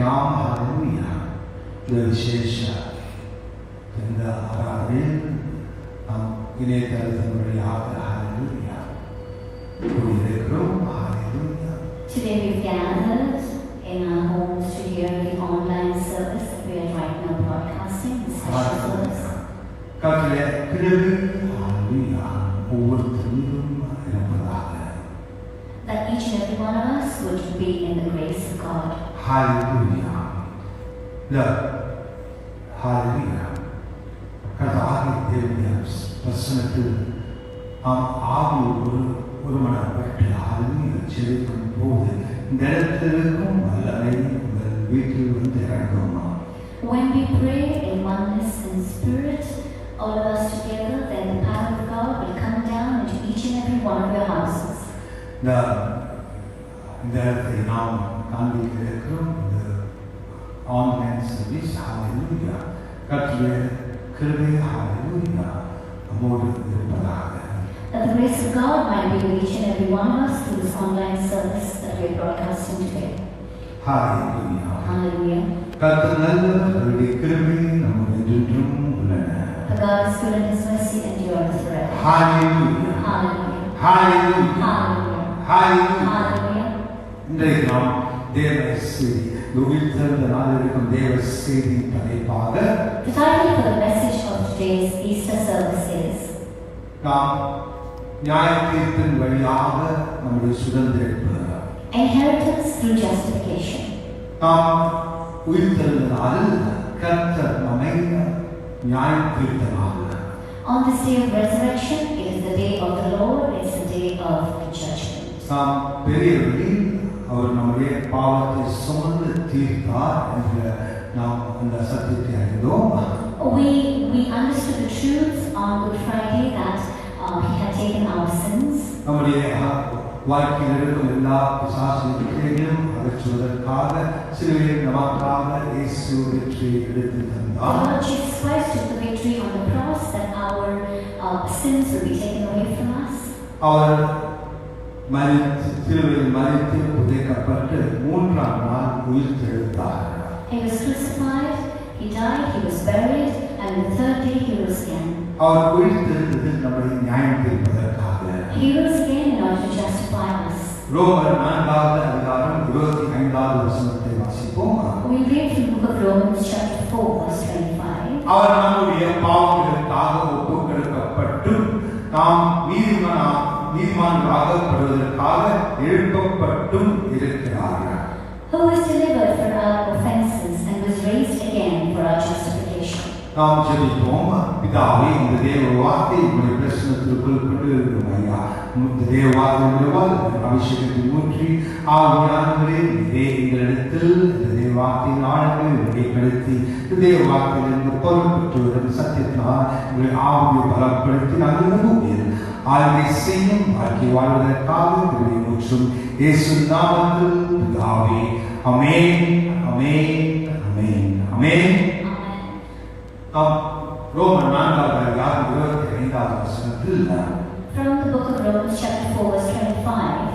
நாம் ஹalleluya இந்த விசேஷ இந்த ஆராதனையில் நாம் இணையதளத்தின் வழியாக ஹalleluya கூடியிருக்கிறோம். ஹalleluya. Today we've gathered in our homes to hear the online service that we are right now broadcasting, the special service. கர்த்தருடைய கிருபை ஹalleluya ஒவ்வொருவருக்கும் இருப்பதாக. That each and every one of us would be in the grace of God. Hallelujah. Hallelujah. கர்த்தராகிய தேவனுடைய பிரசன்னத்தில் நாம் ஆவியோடு ஒருமனப்பட்டு ஹalleluya செலுத்தும் போது இந்த இடத்திற்கும் வல்லமை உங்கள் வீட்டில் வந்து இறங்குமா? When we pray in oneness in spirit, all of us together, then the power of God will come down into each and every one of your houses. இந்த இடத்தை நாம் காண்பிக்கிறோம். இந்த ஆன்லைன் சர்வீஸ் ஹalleluya கர்த்தருடைய கிருபை ஹalleluya நம்மோடு இருப்பதாக. That the grace of God might be with each and every one of us through this online service that we are broadcasting today. Hallelujah. Hallelujah. கர்த்தர் நல்லவர், அவருடைய கிருபை நம்மோடு என்றென்றும் உள்ளன. For God is good and His mercy endures forever. Hallelujah. Hallelujah. Hallelujah. Hallelujah. Hallelujah. Hallelujah. இன்றைக்கு நாம் தேவ செய்தி உயிர்த்தெழுந்த நாளிற்கும் தேவ செய்தி தலைப்பாக The title for the message of today's Easter service is நாம் நியாயத்தீர்ப்பின் வழியாக நம்முடைய சுதந்திரம் Inheritance through Justification. நாம் உயிர்த்தெழுந்த நாளில் கர்த்தர் நம்மை நியாயத்தீர்த்தனாக. On this day of resurrection, it is the day of the Lord, it is the day of judgment. நாம் பெரியவர்கள் அவர் நம்முடைய பாவத்தை சுமந்து தீர்த்தார் என்ற நாம் அந்த சத்தியத்தை அறிந்தோம். We understood the truth on Good Friday that He had taken our sins. நம்முடைய வாழ்க்கையில் இருக்கும் எல்லா பிசாசுகளையும் அகற்றுவதற்காக சிலுவையில் நமக்காக இயேசு வெற்றி எடுத்து தந்தார். Lord Jesus Christ took the victory on the cross that our sins will be taken away from us. அவர் சிலுவையில் மரித்து புதைக்கப்பட்டு மூன்றாம் நாள் உயிர்த்தெழுந்தார். He was crucified, He died, He was buried, and the third day He rose again. அவர் உயிர்த்தெழுந்தது நம்மை நியாயம் தீர்ப்பதற்காக. He rose again in order to justify us. ரோமர் 4வது அதிகாரம் 25வது வசனத்தை வாசிப்போம். We read from the book of Romans chapter 4 verse 25. அவர் நம்முடைய பாவங்களுக்காக ஒப்புக்கொடுக்கப்பட்டு நாம் நீதிமான்களாகப்படுவதற்காக எழுப்பப்பட்டும் இருக்கிறார். Who was delivered for our offenses and was raised again for our justification. நாம் ஜெபிப்போம். பிதாவே, இந்த தேவ வார்த்தை உங்களுடைய பிரசன்னத்திற்குள் கொண்டு வருகிறோம் ஐயா. இந்த தேவ வார்த்தையுடைய அபிஷேகத்தை ஊற்றி ஆவியானவரே இதே எங்களிடத்தில் இந்த தேவ வார்த்தையின் ஆழங்களை வெளிப்படுத்தி இந்த தேவ வார்த்தையிலிருந்து பொருள் பெற்று வரும் சத்தியத்தினால் உங்களை ஆவியை பலப்படுத்தி நாங்கள் நம்புகிறோம். ஆளுகை செய்யும் வாழ்க்கை வாழ்வதற்காக உங்களை ஊற்றும் இயேசு நாமத்தில் பிதாவே. ஆமென். ஆமென். ஆமென். ஆமென். ரோமர் 4வது அதிகாரம் 25வது வசனத்தில் From the book of Romans chapter 4 verse 25.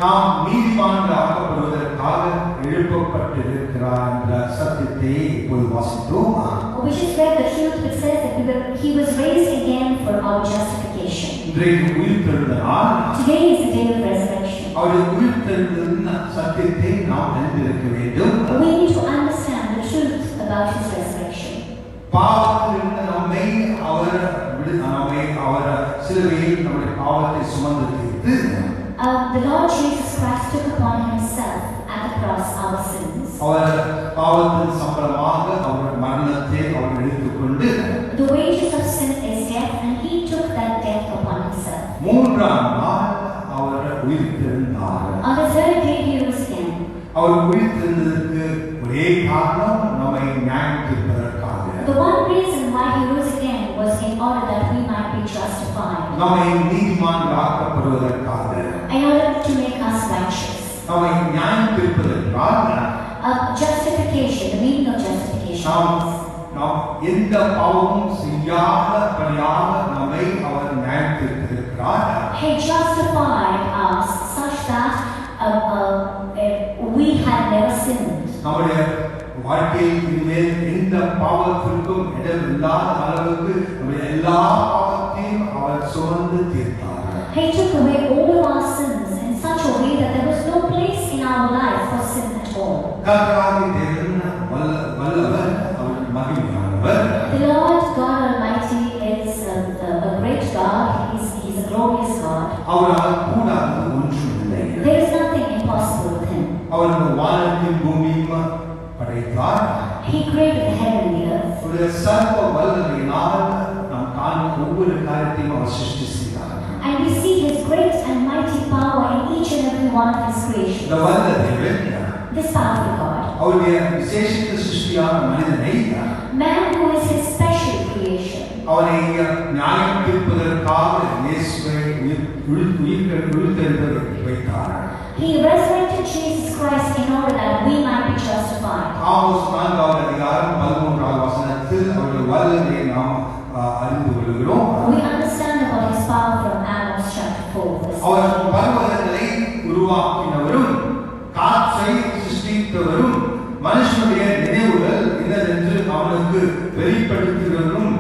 நாம் நீதிமான்களாக்கப்படுவதற்காக எழுப்பப்பட்டிருக்கிறார் என்ற சத்தியத்தை இப்போது வாசித்தோம். We just read the truth which says that He was raised again for our justification. இன்றைக்கு உயிர்த்தெழுந்த நாள். Today is the day of resurrection. அவருடைய உயிர்த்தெழுந்த சத்தியத்தை நாம் அறிந்திருக்க வேண்டும். We need to understand the truth about His resurrection. பாவத்திலிருந்து நம்மை அவர் சிலுவையில் நம்முடைய பாவத்தை சுமந்து தீர்த்து The Lord Jesus Christ took upon Himself at the cross our sins. அவர் பாவத்தின் சம்பளமாக அவர் மரணத்தை அவர் எடுத்துக்கொண்டு The wages of sin is death, and He took that death upon Himself. மூன்றாம் நாள் அவர் உயிர்த்தெழுந்தார். On the third day He rose again. அவர் உயிர்த்தெழுந்ததற்கு ஒரே காரணம் நம்மை நியாயம் தீர்ப்பதற்காக. The one reason why He rose again was in order that we might be justified. நம்மை நீதிமான்களாக்கப்படுவதற்காக. In order to make us righteous. நம்மை நியாயம் தீர்ப்பதற்காக. Justification, the meaning of justification. நாம் எந்த பாவமும் செய்யாதபடியாக நம்மை அவர் நியாயம் தீர்த்திருக்கிறார். He justified us such that we had never sinned. நம்முடைய வாழ்க்கையில் இனிமேல் எந்த பாவத்திற்கும் இடம் இல்லாத அளவுக்கு நம்முடைய எல்லா பாவத்தையும் அவர் சுமந்து தீர்த்தார். He took away all of our sins in such a way that there was no place in our life for sin at all. கர்த்தராகிய தேவன் வல்லவர், அவர் மகிமையானவர். The Lord God Almighty is a great God. He's a glorious God. அவரால் கூடாதது ஒன்றும் இல்லை. There is nothing impossible with him. அவர் வானத்தையும் பூமியையும் படைத்தார். He created the heaven and the earth. அவருடைய சர்வ வல்லமையினால் நாம் காணும் ஒவ்வொரு காரியத்தையும் அவர் சிருஷ்டி செய்தார். And we see his great and mighty power in each and every one of his creations. இந்த வல்ல தேவன், This powerful God, அவருடைய விசேஷித்த சிருஷ்டியான மனிதனை, man who is his special creation, அவனை நியாயம் தீர்ப்பதற்காக இயேசுவை உயிர்த்தெழுந்து வைத்தார். he resurrected Jesus Christ in order that we might be justified. Amos 4வது அதிகாரம் 13வது வசனத்தில் அவருடைய வல்லமையை நாம் அறிந்து கொள்கிறோம். We understand about his power from Amos chapter 4. அவர் பர்வதங்களை உருவாக்கினவரும் காற்றை சிருஷ்டித்தவரும் மனுஷனுடைய நினைவுகள் இன்னதென்று அவனுக்கு வெளிப்படுத்துகிறவரும்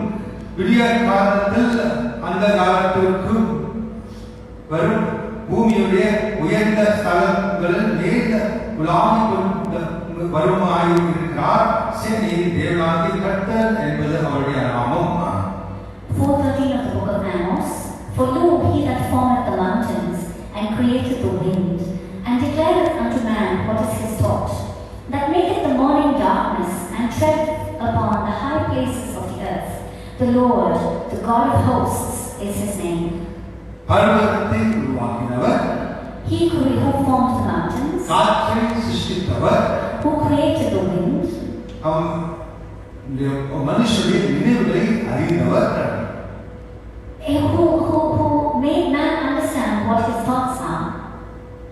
விடிய காலத்தில் அந்த காலத்திற்கு வரும் பூமியுடைய உயர்ந்த ஸ்தலங்களில் மேல் உலாவிக் வருமாயிருக்கிறார். சேனையின் தேவனாகிய கர்த்தர் என்பது அவருடைய நாமம். 4:13 of the book of Amos. For lo, he that formeth the mountains and created the wind, and declareth unto man what is his thought, that maketh the morning darkness, and treadeth upon the high places of the earth. The Lord, the God of hosts, is his name. பர்வதத்தை உருவாக்கினவர், He who formed the mountains, காற்றை சிருஷ்டித்தவர், who created the wind, மனுஷனுடைய நினைவுகளை அறிந்தவர், who made man understand what his thoughts are,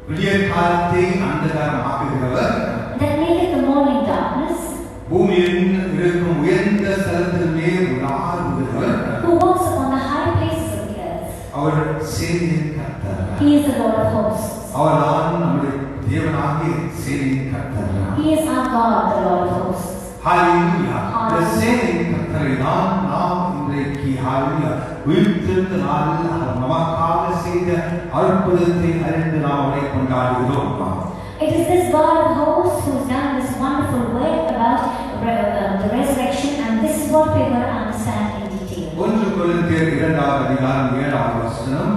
விடிய காலத்தை அந்தகாரமாக்குகிறவர், that maketh the morning darkness, பூமியில் இருக்கும் உயர்ந்த ஸ்தலத்தின் மேல் உலாவுகிறவர், who walks upon the high places of the earth. அவர் சேனையின் கர்த்தர். He is the Lord of hosts. அவர்தான் நம்முடைய தேவனாகிய சேனையின் கர்த்தர். He is our God, the Lord of hosts. ஹalleluya. இந்த சேனையின் கர்த்தரை தான் நாம் இன்றைக்கு ஹalleluya உயிர்த்தெழுந்த நாளில் அவர் நமக்காக செய்த அற்புதத்தை அறிந்து நாம் அவரை கொண்டாடுகிறோம். It is this God of hosts who has done this wonderful work about the resurrection, and this is what we will understand in detail. 1 கொரிந்தியர் 2வது அதிகாரம் 7வது வசனம்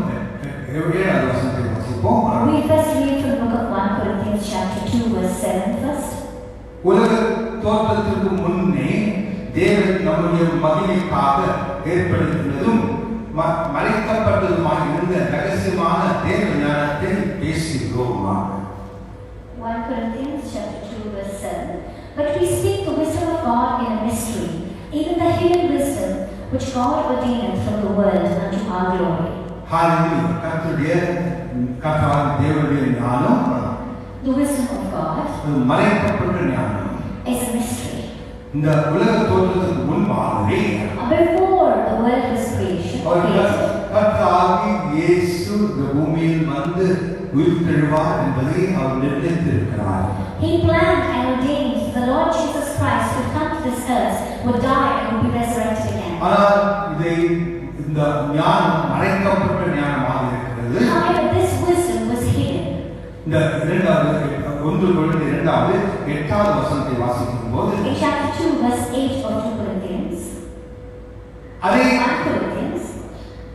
7வது வசனத்தை வாசிப்போம். We first read from the book of 1 Corinthians chapter 2 verse 7 first. உலக தோற்றத்திற்கு முன்னே தேவன் நம்முடைய மகிமைக்காக ஏற்படுத்தினதும் மறைக்கப்பட்டதுமாய் இருந்த ரகசியமான தேவ ஞானத்தை பேசுகிறோம். 1 Corinthians chapter 2 verse 7. But we speak the wisdom of God in a mystery, even the hidden wisdom which God ordained from the world unto our glory. Hallelujah. கர்த்தராகிய தேவனுடைய ஞானம், The wisdom of God மறைக்கப்பட்ட ஞானம், is a mystery. இந்த உலக தோற்றத்துக்கு முன்பாகவே Before the world was created, கர்த்தராகிய இயேசு இந்த பூமியில் வந்து உயிர்த்தெழுவார் என்பதை அவர் நிர்ணயித்திருக்கிறார். He planned and ordained the Lord Jesus Christ would come to this earth, would die and would be resurrected again. ஆனால் இந்த ஞானம் மறைக்கப்பட்ட ஞானமாக இருக்கிறது. However, this wisdom was hidden. இந்த 1 கொரிந்தியர் 8வது வசனத்தை வாசிக்கும் போது In chapter 2 verse 8 of 2 Corinthians,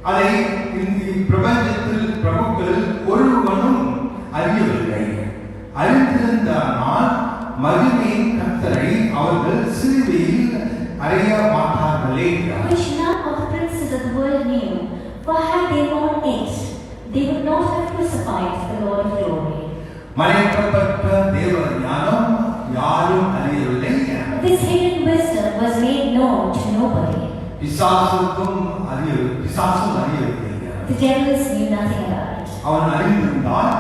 அதை இந்த பிரபஞ்சத்தில் பிரபுக்கள் ஒருவனும் அறியவில்லை. அறிந்திருந்தால் மகிமையின் கர்த்தரை அவர்கள் சிலுவையில் அறைய மாட்டார்களே. which none of the princes of the world knew, for had they known it, they would not have crucified the Lord of glory. மறைக்கப்பட்ட தேவ ஞானம் யாரும் அறியவில்லை. This hidden wisdom was made known to nobody. பிசாசும் அறியவில்லை. The devils knew nothing about it. அவன் அறிந்திருந்தால்,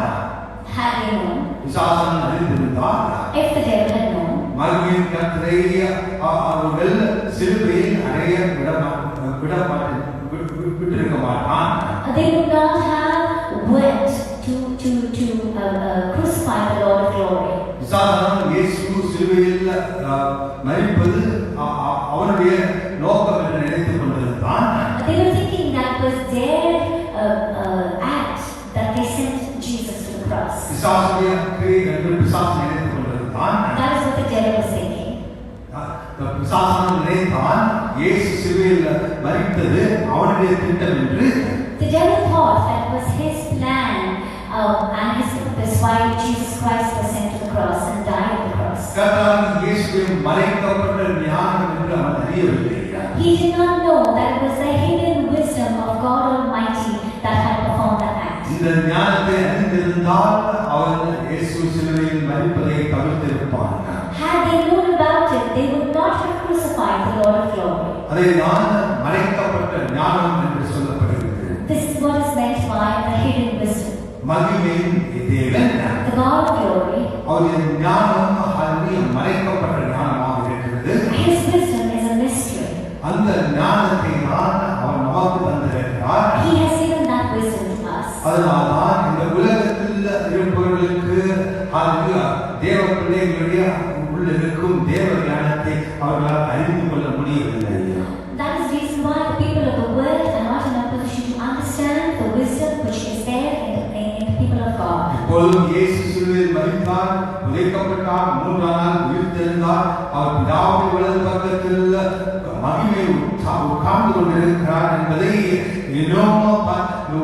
Had they known, பிசாசன் அறிந்திருந்தால், if the devil had known, மகிமையின் கர்த்தரை அவர்கள் சிலுவையில் அறைய விட்டிருக்க மாட்டான். they would not have went to crucify the Lord of glory. பிசாசன் இயேசு சிலுவையில் மரிப்பது அவனுடைய நோக்கம் என்று நினைத்துக் கொண்டிருந்தான். They were thinking that was their act that they sent Jesus to the cross. பிசாசுடைய கிரியை என்று பிசாசு நினைத்துக் கொண்டிருந்தான். That is what the devil was thinking. பிசாசு நினைத்தான் இயேசு சிலுவையில் மரித்தது அவனுடைய திட்டம் என்று. The devil thought that was his plan and his purpose why Jesus Christ was sent to the cross and died on the cross. கர்த்தராகிய இயேசுவின் மறைக்கப்பட்ட ஞானம் என்று அவன் அறியவில்லை. He did not know that it was the hidden wisdom of God Almighty that had performed that act. இந்த ஞானத்தை அறிந்திருந்தால் அவன் இயேசு சிலுவையில் மரிப்பதை தவிர்த்திருப்பான். Had they known about it, they would not have crucified the Lord of glory. அதை மறைக்கப்பட்ட ஞானம் என்று சொல்லப்படுகிறது. This is what is meant by the hidden wisdom. மகிமையின் தேவன், the God of glory, அவருடைய ஞானம் மறைக்கப்பட்ட ஞானமாக இருக்கிறது. His wisdom is a mystery. அந்த ஞானத்தை அவர் நமக்கு தந்திருக்கிறார். He has given that wisdom to us. அதனால்தான் இந்த உலகத்தில் இருப்பவர்களுக்கு தேவ பிள்ளைகளுடைய உள்ள இருக்கும் தேவ ஞானத்தை அவர்களால் அறிந்து கொள்ள முடியவில்லை. That is the reason why the people of the world are not in a position to understand the wisdom which is there in the people of God. இப்பொழுது இயேசு சிலுவையில் மரித்தார், புதைக்கப்பட்டார், மூன்றாம் நாள் உயிர்த்தெழுந்தார், அவர் பிதாவுடைய வலது பக்கத்தில் மகிமையில் உட்கார்ந்து கொண்டிருக்கிறார் என்பதை இன்னும்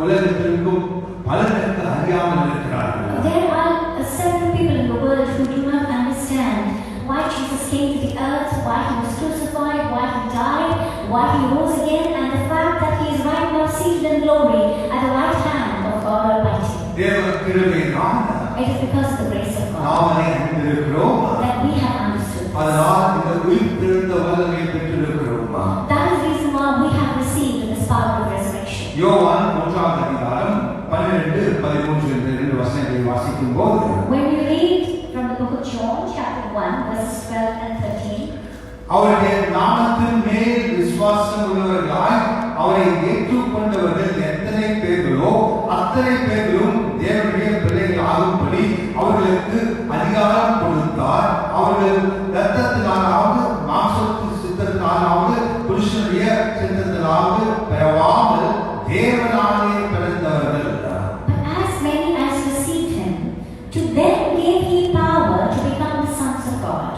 உலகத்திற்கும் பலருக்கு அறியாமல் இருக்கிறார்கள். There are several people in the world who do not understand why Jesus came to the earth, why he was crucified, why he died, why he rose again, and the fact that he is right now seated in glory at the right hand of God Almighty. தேவ கிருபையினால் It is because of the grace of God நாம் அதை அறிந்திருக்கிறோம். that we have understood. அதனால் இந்த உயிர்த்தெழுந்த வல்லமையை பெற்றிருக்கிறோம். That is the reason why we have received this power of resurrection. யோவான் 3ஆம் அதிகாரம் 12-13 என்ற இரண்டு வசனங்களை வாசிக்கும்போது, When we read from the book of John, chapter 1, verses 12 and 13, அவருடைய நாமத்தின் மேல் விசுவாசம் உள்ளவர்களாய் அவரை ஏற்றுக்கொண்டவர்கள் எத்தனை பேர்களோ அத்தனை பேர்களும் தேவனுடைய பிள்ளைகள் ஆகும்படி அவர்களுக்கு அதிகாரம் கொடுத்தார். அவர்கள் இரத்தத்தினாலாவது மாம்சத்தின் சித்தத்தினாலாவது புருஷனுடைய சித்தத்தினாலாவது பெறவாமல் தேவனாலே பிறந்தவர்கள். but as many as received him, to them gave he power to become the sons of God,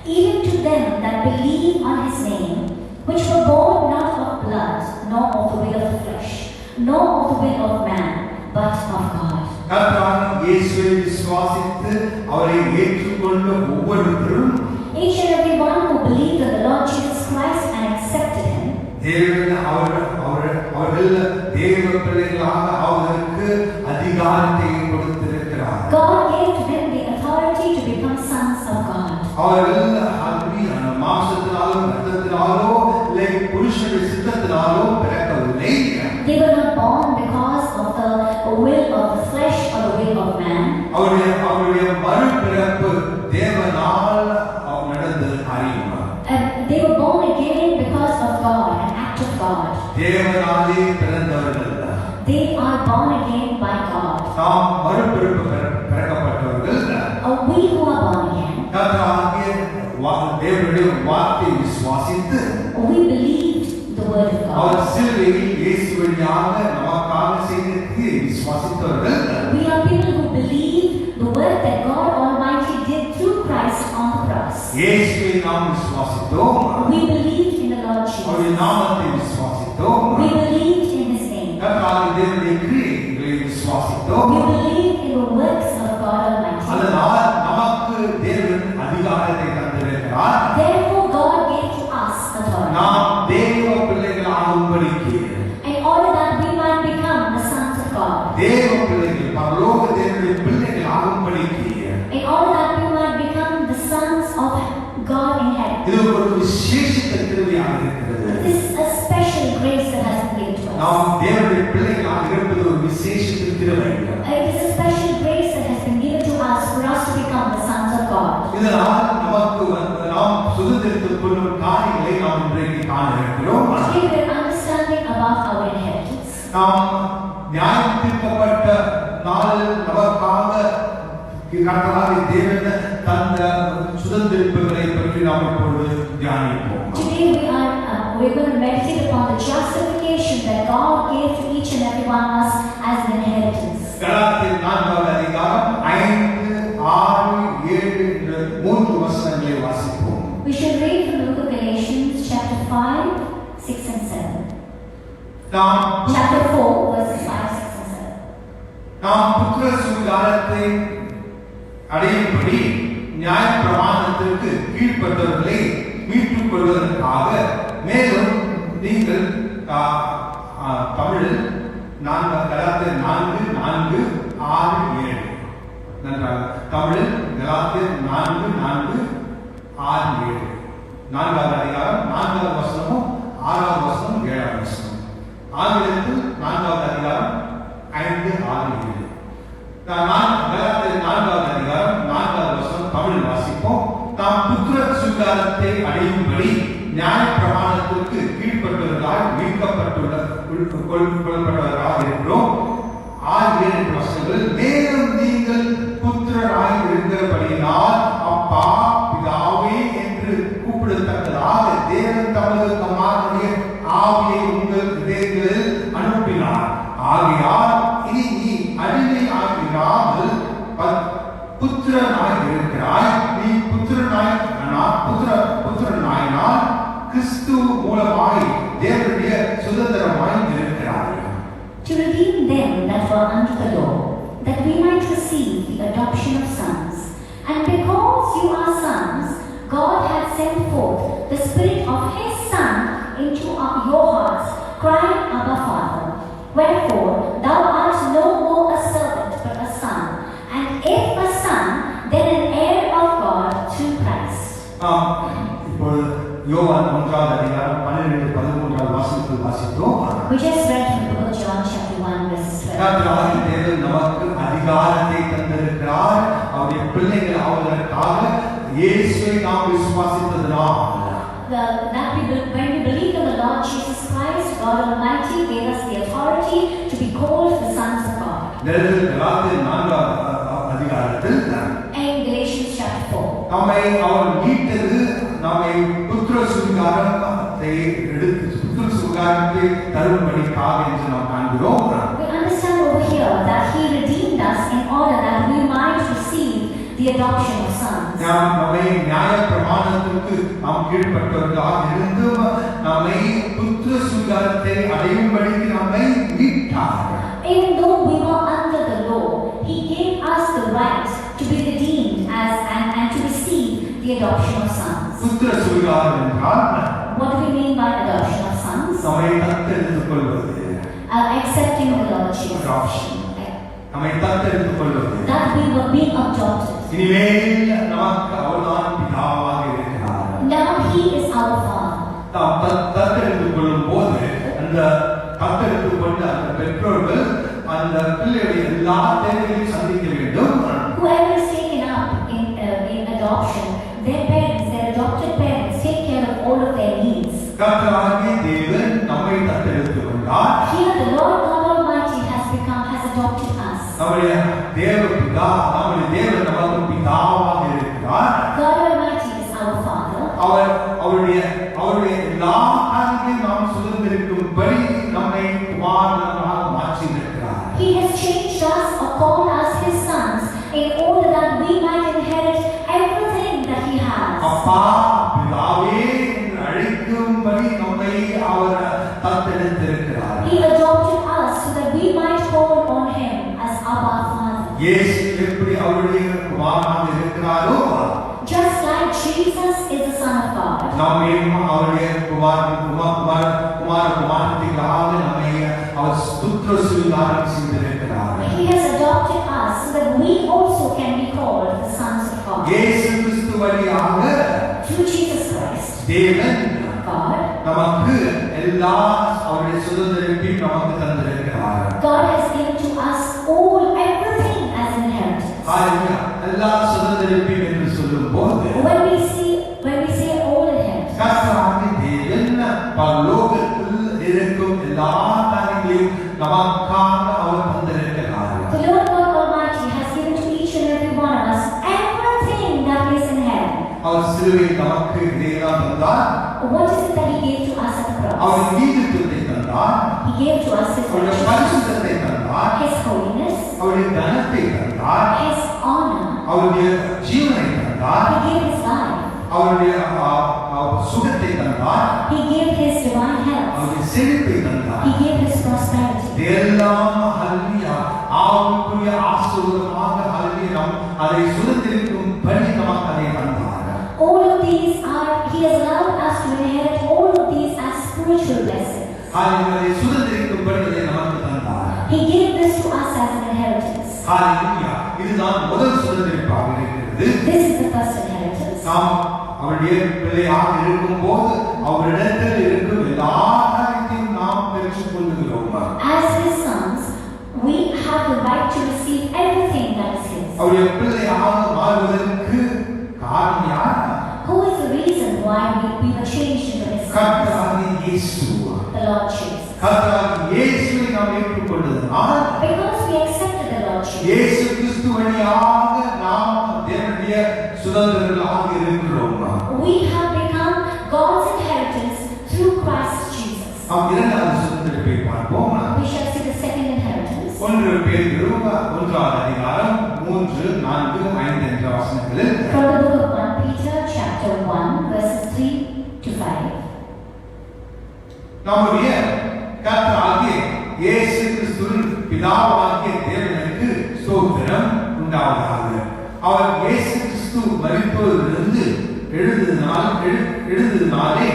even to them that believe on his name, which were born not of blood, nor of the will of the flesh, nor of the will of man, but of God. கர்த்தராகிய இயேசுவை விசுவாசித்து அவரை ஏற்றுக்கொண்ட ஒவ்வொருவரும், Each and every one who believed in the Lord Jesus Christ and accepted him, தேவன் அவர்கள் தேவ பிள்ளைகளாக அவர்களுக்கு அதிகாரத்தை கொடுத்திருக்கிறார். God gave to them the authority to become sons of God. அவர்கள் மாம்சத்தினாலும் இரத்தத்தினாலோ இல்லை புருஷனுடைய சித்தத்தினாலோ பிறக்கவில்லை. They were not born because of the will of the flesh or the will of man. அவருடைய மறுபிறப்பு தேவனால் நடந்த காரியம். They were born again because of God, an act of God. தேவனாலே பிறந்தவர்கள். They are born again by God. நாம் மறுபிறப்பு பிறக்கப்பட்டவர்கள். We who are born again, கர்த்தராகிய தேவனுடைய வார்த்தையை விசுவாசித்து we believed the word of God. அவர் சிலுவையில் இயேசு வழியாக நமக்காக செய்த கிரியை விசுவாசித்தவர்கள். We are people who believe the work that God Almighty did through Christ on the cross. இயேசுவை நாம் விசுவாசித்தோம். We believed in the Lord அவருடைய Jesus. நாமத்தை விசுவாசித்தோம். We believed in his name. கர்த்தராகிய தேவனுடைய கிரியைகளை விசுவாசித்தோம். We believed in the works of God Almighty. அதனால் நமக்கு தேவன் அதிகாரத்தை தந்திருக்கிறார். Therefore God gave to us authority, நாம் தேவ பிள்ளைகளாகும்படிக்கு, in order that we might become the sons of God, தேவ பிள்ளைகள் பரலோக தேவனுடைய பிள்ளைகளாகும்படிக்கு, in order that we might become the sons of God in heaven. இது ஒரு விசேஷித்த கிருபையாக இருக்கிறது. This is a special grace that has been given to us. நாம் தேவனுடைய பிள்ளைகளாக இருப்பது ஒரு விசேஷித்த கிருபை. It is a special grace that has been given to us for us to become the sons of God. இதனால் நமக்கு நாம் சுதந்திரத்துக் கொள்ளும் காரியங்களை நாம் இன்றைக்கு காண இருக்கிறோம். Today we are understanding about our inheritance. நாம் நியாயம் தீர்க்கப்பட்ட நாளில் நமக்காக கர்த்தராகிய தேவன் தந்த சுதந்திரங்களை பற்றி தியானிப்போம். Today we're going to meditate upon the justification that God gave to each and every one of us as an inheritance. கலாத்தியர் 4வது அதிகாரம் 5, 6, 7 என்ற 3 வசனங்களை வாசிப்போம். We should read from the book of Galatians chapter 5, 6 and 7. Chapter 4 verses 5, 6 and 7. நாம் புத்திர சுவிகாரத்தை அடையும்படி நியாயப்பிரமாணத்திற்கு கீழ்ப்பட்டவர்களை மீட்டுக் கொள்வதற்காக மேலும் நீங்கள் தமிழில் கலாத்தியர் 4, 4, 6, 7 நன்றாக தமிழில் கலாத்தியர் 4, 4, 6, 7 4வது அதிகாரம் 4வது வசனமும் 6வது வசனம் 7வது வசனம். ஆங்கிலத்தில் 4வது அதிகாரம் 5, 6, 7. கலாத்தியர் 4வது அதிகாரம் 4வது வசனம் தமிழ் வாசிப்போம். தாம் புத்திர சுவிகாரத்தை அடையும்படி நியாயப்பிரமாணத்திற்கு கீழ்ப்பட்டவர்களால் மீட்கப்பட்டவர்களாக இருக்கிறோம். 6, 7 வசனங்கள் மேலும் நீங்கள் புத்திரராய் இருக்கிறபடியினால் அப்பா பிதாவே என்று கூப்பிடத்தக்கதாக தேவன் தமது குமாரனுடைய ஆவியை உங்கள் இதயங்களில் அனுப்பினார். ஆகையால் இனி நீ அடிமை ஆகிறாமல் புத்திரனாய் இருக்கிறாய். நீ புத்திரனாயினால் கிறிஸ்து மூலமாய் தேவனுடைய சுதந்திரமாய் இருக்கிறாய். To redeem them that were under the law, that we might receive the adoption of sons. And because you are sons, God hath sent forth the Spirit of His Son into your hearts, crying, Abba, Father. Wherefore thou art no more a servant but a son, and if a son, then an heir of God through Christ. இப்பொழுது யோவான் 1வது அதிகாரம் 12, 13 வசனத்தில் வாசித்தோம். We just read from the book of John chapter 1 verses 12. தேவன் நமக்கு அதிகாரத்தை தந்திருக்கிறார். அவருடைய பிள்ளைகள் ஆவதற்காக இயேசுவை நாம் விசுவாசித்ததனால். When we believe in the Lord Jesus Christ, God Almighty gave us the authority to be called the sons of God. கலாத்தியர் 4வது அதிகாரத்தில் in Galatians chapter 4. நம்மை அவர் மீட்டது நம்மை புத்திர சுவிகாரத்தை தரும்படிக்காக என்று நாம் காண்கிறோம். We understand over here that He redeemed us in order that we might receive the adoption of sons. நம்மை நியாயப்பிரமாணத்திற்கு நாம் கீழ்ப்பட்டவர்களாக இருந்து நம்மை புத்திர சுவிகாரத்தை அடையும்படிக்கு நம்மை மீட்டார். Even though we were under the law, He gave us the right to be redeemed and to receive the adoption of sons. புத்திர சுவிகாரம் என்றால் what do we mean by adoption of sons? நம்மை தத்தெடுத்துக் கொள்வது. Accepting the Lord Jesus. Adoption. நம்மை தத்தெடுத்துக் கொள்வது. That we were being adopted. இனிமேல் நமக்கு அவர்தான் பிதாவாக இருக்கிறார். Now He is our Father. நாம் தத்தெடுத்துக் கொள்ளும் போது அந்த தத்தெடுத்துக் கொண்ட அந்த பெற்றோர்கள் அந்த பிள்ளையுடைய எல்லா தேவைகளையும் சந்திக்க வேண்டும். Whoever is taken up in adoption, their parents, their adopted parents, take care of all of their needs. கர்த்தராகிய தேவன் நம்மை தத்தெடுத்துக் கொண்டார். Here the Lord God Almighty has adopted us. நம்முடைய தேவபிதா, நம்முடைய தேவன் நமக்கு பிதாவாக இருக்கிறார். God Almighty is our Father. அவருடைய எல்லா காரியங்களையும் நாம் சுதந்திரிக்கும்படி நம்மை குமாரனாக மாற்றி இருக்கிறார். He has changed us or called us His sons in order that we might inherit everything that He has. அப்பா பிதாவே என்று அழைக்கும்படி நம்மை அவர் தத்தெடுத்திருக்கிறார். He adopted us so that we might call on Him as our Father. இயேசு எப்படி அவருடைய குமாரனாக இருக்கிறாரோ, just like Jesus is the Son of God, நம்மையும் அவருடைய குமாரத்திகளாக நம்மை அவர் புத்திர சுவிகாரம் செய்திருக்கிறார். He has adopted us so that we also can be called the sons of God. இயேசு கிறிஸ்து வழியாக through Jesus Christ, தேவன் God நமக்கு எல்லா அவருடைய சுதந்திரத்தையும் நமக்கு தந்திருக்கிறார். God has given to us everything as inheritance. ஹalleluya. எல்லா சுதந்திரத்தையும் என்று சொல்லும்போது when we say all inheritance, கர்த்தராகிய தேவன் பரலோகத்தில் இருக்கும் எல்லா காரியங்களையும் நமக்காக அவர் தந்திருக்கிறார். the Lord God Almighty has given to each and every one of us everything that is in heaven. அவர் சிலுவையில் நமக்கு இதையெல்லாம் தந்தார்? What is it that he gave to us at the cross? அவர் நீதித்துவத்தை தந்தார். He gave to us his அவருடைய பரிசுத்தத்தை தந்தார். his holiness, அவருடைய தனத்தை தந்தார். his honor. அவருடைய ஜீவனை தந்தார். He gave his life. அவருடைய சுகத்தை தந்தார். He gave his divine health. அவருடைய செழிப்பை தந்தார். He gave his prosperity. இதெல்லாம் ஹல்லேலூயா ஆவிக்குரிய ஆசீர்வாதமாக ஹல்லேலூயா நாம் அதை சுதந்திரிக்கும் படி நமக்கு அதை தந்தார். All of these are, he has allowed us to inherit all of these as spiritual blessings. ஹல்லேலூயா சுதந்திரிக்கும் படி அதை நமக்கு தந்தார். He gave this to us as an inheritance. ஹல்லேலூயா இதுதான் முதல் சுதந்திரிப்பாக இருக்கிறது. This is the first inheritance. நாம் அவருடைய பிள்ளையாக இருக்கும்போது அவரிடத்தில் இருக்கும் எல்லா காரியத்தையும் நாம் பெற்றுக்கொள்கிறோம். As his sons, we have the right to receive everything that is his. அவருடைய பிள்ளையாக மாறுவதற்கு காரணம் யார்? Who is the reason why we were changed into his sons? கர்த்தராகிய இயேசு. The Lord Jesus. கர்த்தராகிய இயேசுவை நாம் ஏற்றுக்கொண்டதனால் Because we accepted the Lord Jesus. இயேசு கிறிஸ்து வழியாக நாம் தேவனுடைய சுதந்திரர்களாக இருக்கிறோம். We have become God's inheritance through Christ Jesus. நாம் இரண்டாவது சுதந்திரத்தை பார்ப்போம். We shall see the second inheritance. 1 பேதுரு 1ஆம் அதிகாரம் 3, 4, 5 என்ற வசனங்களில் From the book of 1 Peter chapter 1 verses 3 to 5. நம்முடைய கர்த்தராகிய இயேசு கிறிஸ்துவின் பிதாவாகிய தேவனுக்கு ஸ்தோத்திரம் உண்டாவதாக. அவர் இயேசு கிறிஸ்து மரித்தோரிலிருந்து எழுந்ததினாலே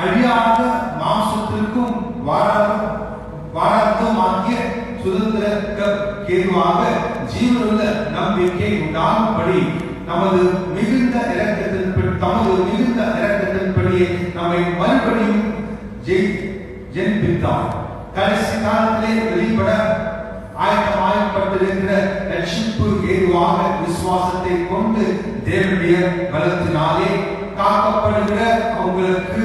அழியாத மாம்சத்திற்கும் வாராதமாகிய சுதந்திரக்கேதுவாக ஜீவனுள்ள நம்பிக்கை உண்டாகும்படி தமது மிகுந்த இரக்கத்தின்படியே நம்மை மறுபடியும் ஜெனிப்பித்தார். கடைசி காலத்திலே வெளிப்பட ஆயத்தமாக்கப்பட்டிருக்கிற ரட்சிப்பு ஏதுவாக விசுவாசத்தை கொண்டு தேவனுடைய பலத்தினாலே காக்கப்படுகிற அவங்களுக்கு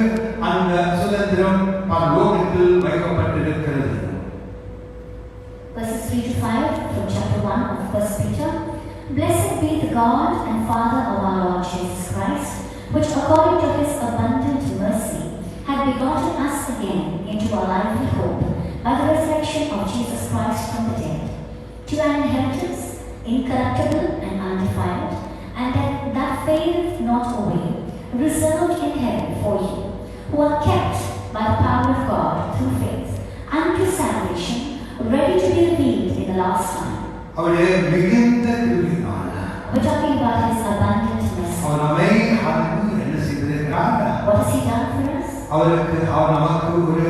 அந்த சுதந்திரம் பரலோகத்தில் வைக்கப்பட்டிருக்கிறது. Verses 3 to 5 from chapter 1 of 1 Peter. Blessed be the God and Father of our Lord Jesus Christ, which according to his abundant mercy had begotten us again into a lively hope by the resurrection of Jesus Christ from the dead, to an inheritance incorruptible and undefiled, and that fadeth not away, reserved in heaven for you, who are kept by the power of God through faith unto salvation, ready to be revealed in the last time. அவருடைய மிகுந்த கிருபையினால் We're talking about his abundant mercy. அவர் நம்மை என்ன செய்திருக்கிறார்? What has he done for us? அவர் நமக்கு ஒரு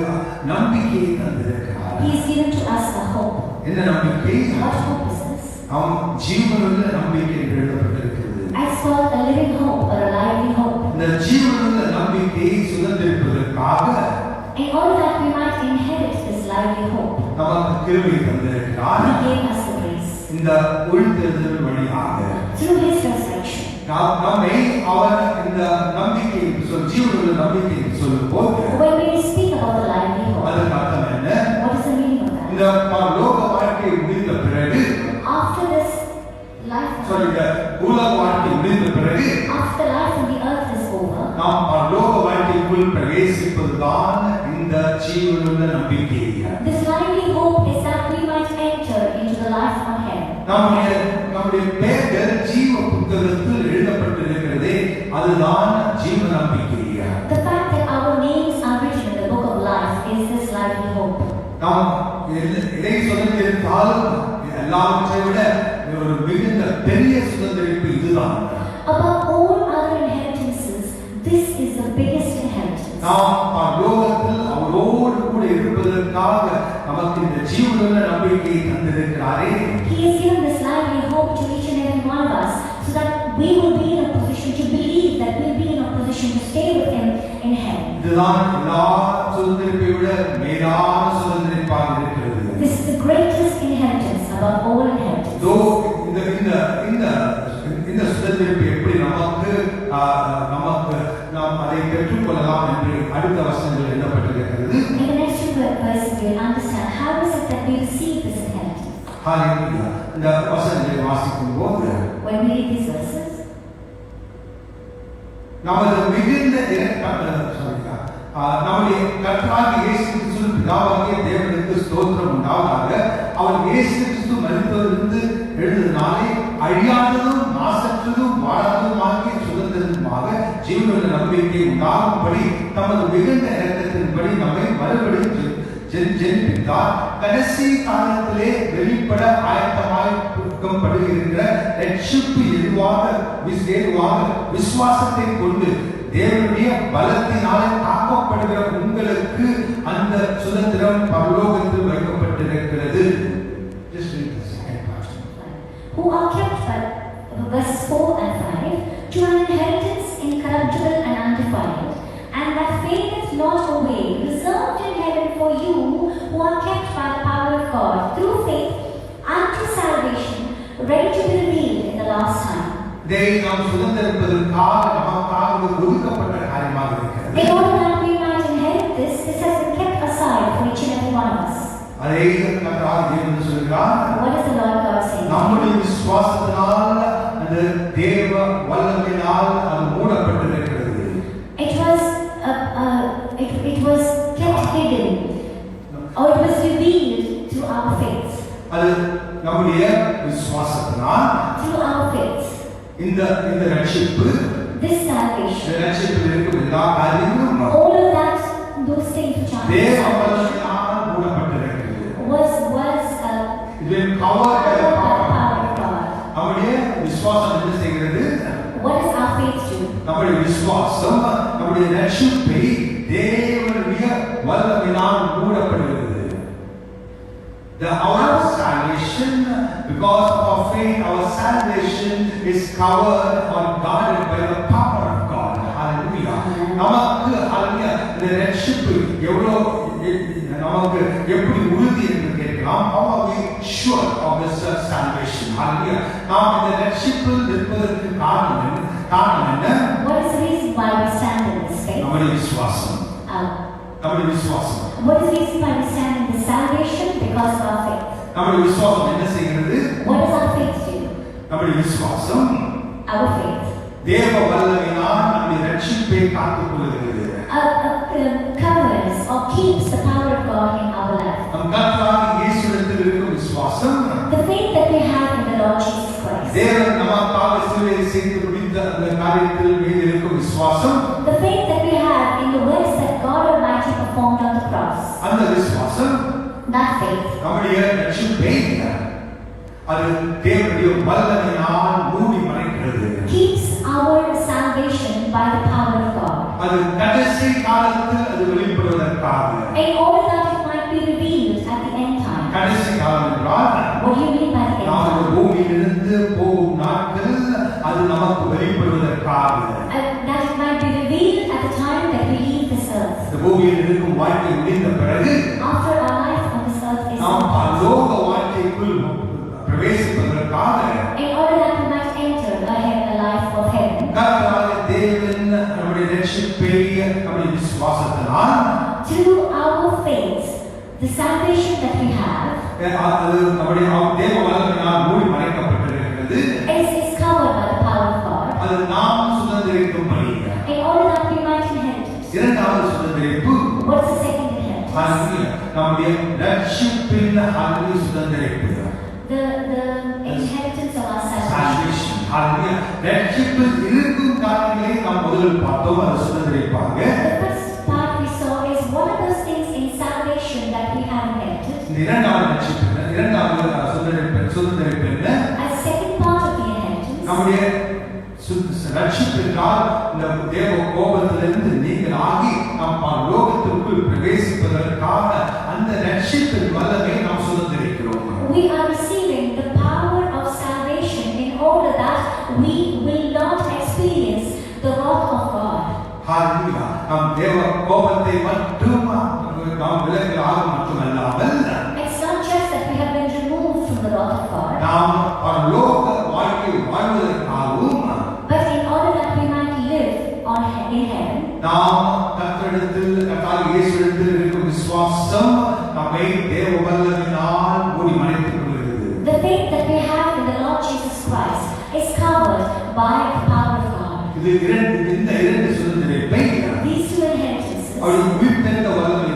நம்பிக்கையை தந்திருக்கிறார். He has given to us a hope. என்ன நம்பிக்கை? What hope is this? நாம் ஜீவனுள்ள நம்பிக்கை என்று எழுதப்பட்டிருக்கிறது. It's called a living hope or a lively hope. இந்த ஜீவனுள்ள நம்பிக்கையை சுதந்திரிப்பதற்காக In order that we might inherit this lively hope, நமக்கு கிருபை தந்திருக்கிறார். he gave us the grace. இந்த உயிர்த்தெழுதல் வழியாக Through his resurrection. நம்மை அவர் இந்த நம்பிக்கை ஜீவனுள்ள நம்பிக்கை சொல்லும்போது When we speak about the lively hope, அதற்கு அர்த்தம் என்ன? what is the meaning of that? இந்த பரலோக வாழ்க்கை முடிந்த பிறகு After this life, இந்த உலக வாழ்க்கை முடிந்த பிறகு after life on the earth is over, நாம் பரலோக வாழ்க்கைக்குள் பிரவேசிப்பதுதான் இந்த ஜீவனுள்ள நம்பிக்கை. this lively hope is that we might enter into the life of heaven. நம்முடைய பெயர்கள் ஜீவ புத்தகத்தில் எழுதப்பட்டிருக்கிறதே அதுதான் ஜீவ நம்பிக்கை. The fact that our names are written in the book of life is this lively hope. நாம் இதை சுதந்திரித்தாலும் எல்லாவற்றை விட ஒரு மிகுந்த பெரிய சுதந்திரிப்பு இதுதான். Above all other inheritances, this is the biggest inheritance. நாம் பரலோகத்தில் அவரோடு கூட இருப்பதற்காக நமக்கு இந்த ஜீவனுள்ள நம்பிக்கையை தந்திருக்கிறாரே. He has given this lively hope to each and every one of us, so that we will be in a position to believe that we'll be in a position to stay with him in heaven. இதுதான் எல்லா சுதந்திரத்தை விட மேலான சுதந்திரப்பாக இருக்கிறது. This is the greatest inheritance above all inheritance. இந்த சுதந்திரத்தை எப்படி நமக்கு நாம் அதை பெற்றுக்கொள்ளலாம் என்று அடுத்த வசனங்கள் எழுதப்பட்டிருக்கிறது. In the next two verses, we will understand how is it that we receive this inheritance. ஹalleluya. இந்த வசனங்களை வாசிக்கும் போது When we read these verses, நமது மிகுந்த கர்த்தராகிய இயேசு கிறிஸ்துவின் பிதாவாகிய தேவனுக்கு ஸ்தோத்திரம் உண்டாவதாக. அவர் இயேசு கிறிஸ்து மரித்தோரிலிருந்து எழுந்ததினாலே அழியாததும் நாசற்றதும் வாழாததுமாகிய சுதந்திரமாக ஜீவனுள்ள நம்பிக்கை உண்டாகும்படி தமது மிகுந்த இரக்கத்தின்படி நம்மை மறுபடியும் ஜெனிப்பித்தார். கடைசி காலத்திலே வெளிப்பட ஆயத்தமாய் கொடுக்கப்படுகின்ற ரட்சிப்பு எதுவாக விசுவாசத்தை கொண்டு தேவனுடைய பலத்தினாலே காக்கப்படுகிற உங்களுக்கு அந்த சுதந்திரம் பரலோகத்தில் வைக்கப்பட்டிருக்கிறது. Who are kept by verse 4 and 5 to an inheritance incorruptible and undefiled, and that fadeth not away, reserved in heaven for you who are kept by the power of God through faith unto salvation, ready to be revealed in the last time. இதை நாம் சுதந்திரிப்பதற்காக நமக்காக ஒதுக்கப்பட்ட காரியமாக இருக்கிறது. In order that we might inherit this has been kept aside for each and every one of us. அதை கர்த்தர் தேவன் சொல்கிறார். What is the Lord God saying? நம்முடைய விசுவாசத்தினால் அந்த தேவ வல்லமையினால் அது மூடப்பட்டிருக்கிறது. It was kept hidden, or it was revealed through our faith. அது நம்முடைய விசுவாசத்தினால் through our faith. இந்த ரட்சிப்பு, this salvation, இந்த ரட்சிப்பில் இருக்கும் எல்லா காரியங்களும் all of that, those things which are தேவ வல்லமையினால் மூடப்பட்டிருக்கிறது. was இது covered by the power of God. நம்முடைய விசுவாசம் என்ன செய்கிறது? What does our faith do? நம்முடைய விசுவாசம் நம்முடைய ரட்சிப்பை தேவனுடைய வல்லமையினால் மூடப்படுகிறது. Our salvation, because of our faith, our salvation is covered or guarded by the power of God. Hallelujah. நமக்கு hallelujah இந்த ரட்சிப்பு எவ்வளவு நமக்கு எப்படி உறுதி என்று கேட்கலாம். How are we sure of this salvation? Hallelujah. நாம் இந்த ரட்சிப்பில் இருப்பதற்கு காரணம் என்ன? What is the reason why we stand in this faith? நம்முடைய விசுவாசம். நம்முடைய விசுவாசம். What is the reason why we stand in this salvation? Because of our faith. நம்முடைய விசுவாசம் என்ன செய்கிறது? What does our faith do? நம்முடைய விசுவாசம் our faith தேவ வல்லமையினால் நம்முடைய ரட்சிப்பை காத்துக் கொள்கிறது. Covers or keeps the power of God in our life. நம் கர்த்தராகிய இயேசுவிடத்தில் இருக்கும் விசுவாசம், the faith that we have in the Lord Jesus Christ. தேவன் நமக்காக சிலுவையில் செய்து முடித்த அந்த காரியத்தில் மீது இருக்கும் விசுவாசம், the faith that we have in the works that God Almighty performed on the cross. அந்த விசுவாசம், that faith, நம்முடைய ரட்சிப்பை அது தேவனுடைய வல்லமையினால் மூடி மறைக்கிறது. keeps our salvation by the power of God. அது கடைசி காலத்தில் அது வெளிப்படுவதற்காக. in order that it might be revealed at the end time. கடைசி காலம் என்றால் what do you mean by the end time? நாம் பூமியிலிருந்து போகும் நாட்கள் அது நமக்கு வெளிப்படுவதற்காக. that it might be revealed at the time that we leave this earth. இந்த பூமியில் இருக்கும் வாழ்க்கை முடிந்த பிறகு after our life on this earth is நாம் பரலோக வாழ்க்கைக்குள் பிரவேசிப்பதற்காக in order that we might enter a life of heaven. கர்த்தராகிய தேவன் நம்முடைய ரட்சிப்பை நம்முடைய விசுவாசத்தினால் through our faith, the salvation that we have அது நம்முடைய தேவ வல்லமையினால் மூடி மறைக்கப்பட்டிருக்கிறது. is covered by the power of God. அது நாம் சுதந்திரிக்கும்படி in order that we might inherit it. இரண்டாவது சுதந்திரிப்பு, what is the second inheritance? நம்முடைய ரட்சிப்பின் அருமை சுதந்திரிப்பு, the inheritance of our salvation. Hallelujah. ரட்சிப்பில் இருக்கும் காரியங்களை நாம் முதலில் பார்த்தோம். அது சுதந்திரிப்பாங்க. the first part we saw is what are those things in salvation that we have inherited. இரண்டாவது ரட்சிப்பு, இரண்டாவது சுதந்திரிப்பு என்ன? as second part of the inheritance, நம்முடைய ரட்சிப்பு என்றால் இந்த தேவ கோபத்திலிருந்து நீங்கள் ஆகி நாம் பரலோகத்திற்குள் பிரவேசிப்பதற்காக அந்த ரட்சிப்பின் வல்லமை நாம் சுதந்திரிக்கிறோம். we are receiving the power of salvation in order that we will not experience the wrath of God. Hallelujah. நாம் தேவ கோபத்தை மட்டும் நாம் விலகலாக மட்டுமல்லாமல் it's not just that we have been removed from the wrath of God, நாம் பரலோக வாழ்க்கை வாழ்வதற்காகவும் but in order that we might live in heaven. நாம் கர்த்தரிடத்தில் இயேசுவிடத்தில் இருக்கும் விசுவாசம் நம்மை தேவ வல்லமையினால் மூடி மறைத்துக் கொள்கிறது. the faith that we have in the Lord Jesus Christ is covered by the power of God. இந்த இரண்டு சுதந்திரிப்பை these two inheritances அவருடைய உயிர்த்தெழுந்த வல்லமை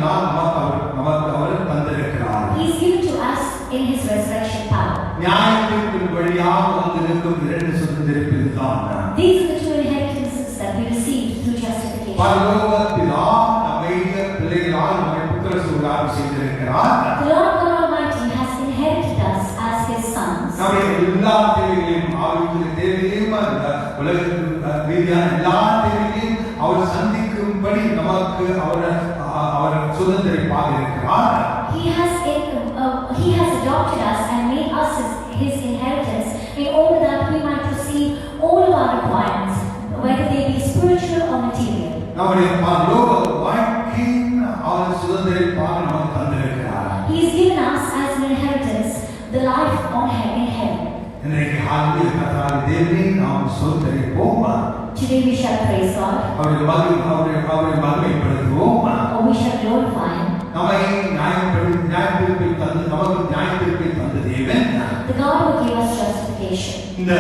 in his resurrection power. நியாயத்தின் வழியாக வந்திருக்கும் இரண்டு சுதந்திரிப்பு இதுதான். These are the two inheritances that we received through justification. பரலோக பிதா நம்முடைய பிள்ளைகளால் நம்மை புத்திர சுதந்திரம் செய்திருக்கிறார். The Lord God Almighty has inherited us as his sons. நம்முடைய எல்லா தேவைகளையும் ஆவிக்குரிய தேவைகளையும் உலகத்தின் ரீதியான எல்லா தேவைகளையும் அவர் சந்திக்கும்படி நமக்கு அவர் சுதந்திரிப்பாக இருக்கிறார். He has adopted us and made us his inheritance in order that we might receive all of our requirements, whether they be spiritual or material. நம்முடைய பரலோக வாழ்க்கையின் அவர் சுதந்திரிப்பாக நமக்கு தந்திருக்கிறார். He has given us as an inheritance the life in heaven. இன்றைக்கு ஹalleluya கர்த்தருடைய தேவனை நாம் ஸ்தோத்திரிப்போம். Today we shall praise God. அவருடைய மகிமைப்படுத்துவோம். Or we shall glorify him. நம்மை நியாயத்தீர்ப்பை தந்து நமக்கு நியாயத்தீர்ப்பை தந்த தேவன். The God who gave us justification. இந்த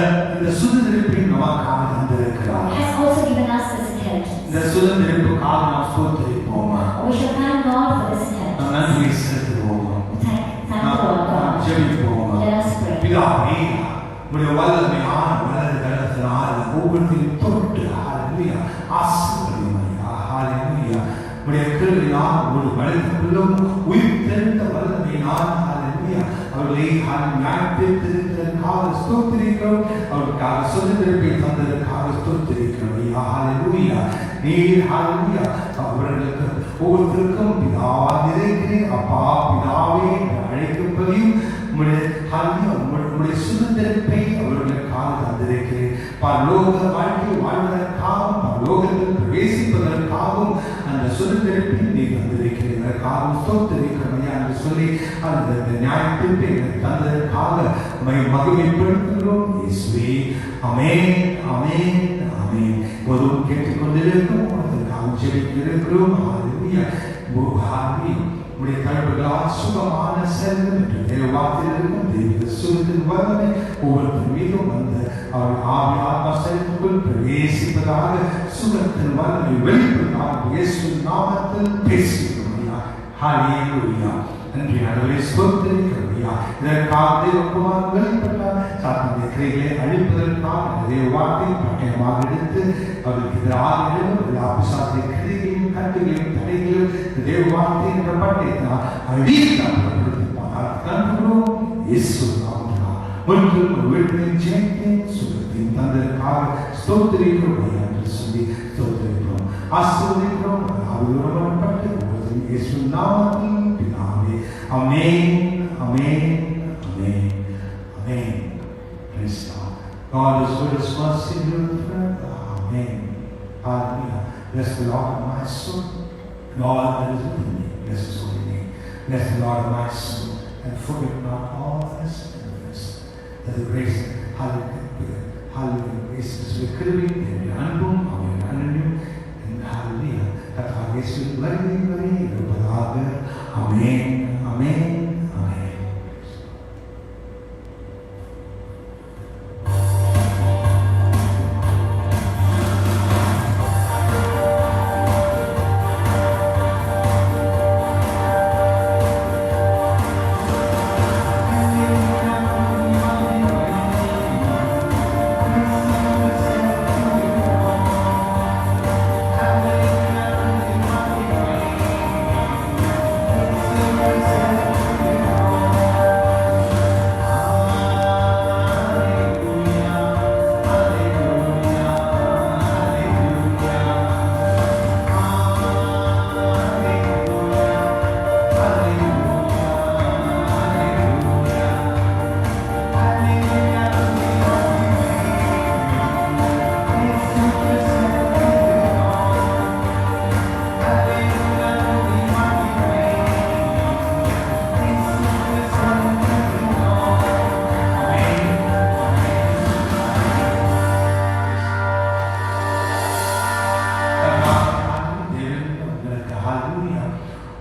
சுதந்திரிப்பை நமக்காக தந்திருக்கிறார். Has also given us this inheritance. இந்த சுதந்திரிப்புக்காக நாம் ஸ்தோத்திரிப்போம். We shall thank God for this inheritance. நாம் நன்றி செலுத்துவோம். Thank the Lord God. ஜெபிப்போம். Let us pray. பிதாவே, உம்முடைய வல்லமையான வலது கரத்தினால் ஒவ்வொருத்தையும் தொட்டு ஹalleluya ஆசீர்வதியும் ஐயா. ஹalleluya. உம்முடைய கிருபையால் ஒரு மனிதனுக்குள்ளும் உயிர் தெழுந்த வல்லமையினால் ஹalleluya அவர்களை நியாயத்தீர்த்ததற்காக ஸ்தோத்திரிக்கிறோம். அவருக்காக சுதந்திரத்தை தந்ததற்காக ஸ்தோத்திரிக்கிறோம் ஐயா. ஹalleluya. நீர் ஹalleluya அவர்களுக்கு ஒவ்வொருத்தருக்கும் பிதாவாக இருக்கிறீர். அப்பா பிதாவே அழைக்கும்படியும் உம்முடைய சுதந்திரத்தை அவர்களுக்காக தந்திருக்கிறேன். பரலோக வாழ்க்கை வாழ்வதற்காகவும் பரலோகத்தில் பிரவேசிப்பதற்காகவும் அந்த சுதந்திரத்தை நீ தந்திருக்கிறதற்காக ஸ்தோத்திரிக்கிறோம் என்று சொல்லி அந்த நியாயத்தீர்ப்பை தந்ததற்காக மகிமைப்படுத்துகிறோம் இயேசுவே. ஆமென் ஆமென் ஆமென். ஒருவரும் கேட்டுக்கொண்டிருக்கிறோம், அதற்காக ஜெபிக்கிறோம். ஹalleluya. உடைய தழுவுகளால் சுகமான செல்வம் என்று தேவாத்திலிருக்கும் தெய்வீக சுகத்தின் வல்லமை ஒவ்வொருத்தர் மீதும் வந்து அவர் ஆத்மாசைக்குள் பிரவேசிப்பதாக சுகத்தின் வல்லமை வெளிப்படுவதாக இயேசுவின் நாமத்தில் பேசுகிறோம். ஹalleluya. நன்றி ஆண்டவரே, ஸ்தோத்திரிக்கிறோம். இதற்காக தேவகுமாரன் வெளிப்பட்டார். சாத்தானுடைய கிரியைகளை அழிப்பதற்காக தேவவார்த்தை பட்டயமாக எடுத்து அவருக்கு எதிராக எல்லா பிசாசுடைய கிரியைகளையும் கட்டுகளையும் தடைகளையும் தேவவார்த்தை என்ற பட்டயத்தினால் அழிக்கப்பட்டிருப்பார். கண்டுகிறோம் இயேசு நாமத்தினால் ஒன்றும் ஒரு வீட்டின் ஜெயத்தையும் சுகத்தையும் தந்ததற்காக ஸ்தோத்திரிக்கிறோம் என்று சொல்லி ஸ்தோத்திரிக்கிறோம். ஆசீர்வதிக்கிறோம். அவர்களப்பட்டு இயேசு நாமத்தில் பிதாவே. ஆமென் ஆமென் ஆமென் ஆமென். Praise God. God is good, His mercy endureth forever. Amen. Hallelujah. Bless the Lord, my soul. Lord, that is within me. Bless His holy name. Bless the Lord, my soul, and forget not all His benefits. That the grace, hallelujah, hallelujah, grace is recurring in the album of your hallelujah, and hallelujah. That our grace will very, very இருப்பதாக. Amen, amen, amen.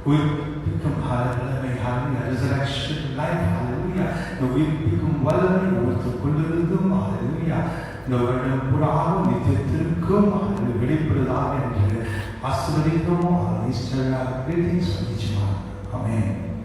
உயிர்ப்பிக்கும் ஹalleluya, resurrection life, hallelujah. இந்த உயிர்ப்பிக்கும் வல்லமை ஒருத்தர் கொண்டிருந்தும் hallelujah, இந்த வருடம் பூராவும் நித்தியத்திற்கும் வெளிப்படுவதாக என்று ஆசீர்வதிக்கிறோம். Easter greetings from each one. Amen.